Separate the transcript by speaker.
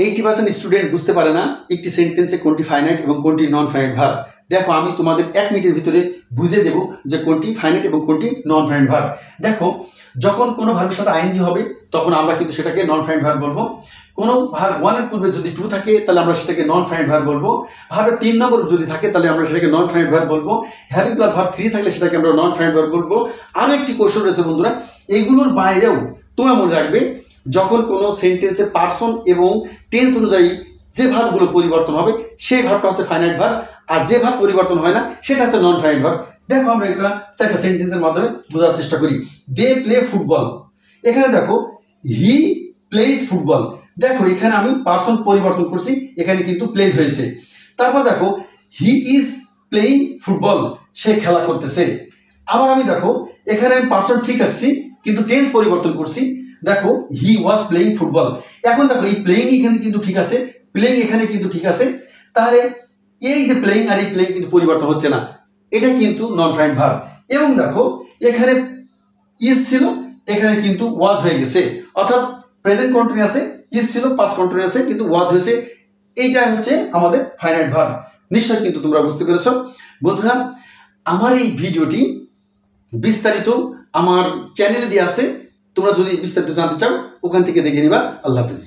Speaker 1: 80% student বুঝতে পারে না একটি সেন্টেন্সে কোনটি ফাইনাইট এবং কোনটি নন ফাইনাইট ভার্ব। দেখো আমি তোমাদের 1 মিনিটের ভিতরে বুঝিয়ে দেব যে কোনটি ফাইনাইট এবং কোনটি নন ফাইনাইট ভার্ব। দেখো যখন কোনো ভার্বের সাথে আইএনজি হবে তখন আমরা কিন্তু সেটাকে নন ফাইনাইট ভার্ব বলবো। কোনো ভার্ব 1 এর পূর্বে যদি টু থাকে তাহলে আমরা সেটাকে নন ফাইনাইট ভার্ব বলবো। ভার্বের 3 নম্বর যদি থাকে তাহলে আমরা সেটাকে নন ফাইনাইট ভার্ব বলবো। হ্যাভিং প্লাস ভার্ব 3 থাকলে সেটাকে আমরা নন ফাইনাইট ভার্ব বলবো। আরও একটি কৌশল রয়েছে বন্ধুরা, এইগুলোর বাইরেও তোমরা মনে রাখবে যখন কোনো সেন্টেন্সের পার্সন এবং টেন্স অনুযায়ী যে ভার্বগুলো পরিবর্তন হবে সেই ভার্বটা হচ্ছে ফাইনাইট ভার্ব, আর যে ভার্ব পরিবর্তন হয় না সেটা হচ্ছে নন ফাইনাইট ভার্ব। দেখো আমরা এটা 4টা সেন্টেন্সের মাধ্যমে বোঝার চেষ্টা করি। দে প্লে ফুটবল, এখানে দেখো হি প্লেজ ফুটবল। দেখো এখানে আমি পার্সন পরিবর্তন করছি, এখানে কিন্তু প্লেজ হয়েছে। তারপর দেখো হি ইজ প্লেইং ফুটবল, সে খেলা করতেছে। আবার আমি দেখো এখানে আমি পার্সন ঠিক রাখছি কিন্তু টেন্স পরিবর্তন করছি। দেখো হি ওয়াজ প্লেইং ফুটবল। এখন দেখো এই প্লেইং এখানে কিন্তু ঠিক আছে, প্লেইং এখানে কিন্তু ঠিক আছে। তাহলে এই যে প্লেইং আর এই প্লেইং কিন্তু পরিবর্তন হচ্ছে না, এটা কিন্তু নন ফাইনাইট ভার্ব। এবং দেখো এখানে ইজ ছিল, এখানে কিন্তু ওয়াজ হয়ে গেছে, অর্থাৎ প্রেজেন্ট কন্টিনিউয়াসে ইজ ছিল, পাস্ট কন্টিনিউয়াসে কিন্তু ওয়াজ হয়েছে। এইটা হচ্ছে আমাদের ফাইনাইট ভার্ব। নিশ্চয়ই কিন্তু তোমরা বুঝতে পেরেছো বন্ধুরা। আমার এই ভিডিওটি বিস্তারিত আমার চ্যানেলে দিয়ে আছে, তোমরা যদি বিস্তারিত জানতে চাও ওখান থেকে দেখে নিবা। আল্লাহ হাফিজ।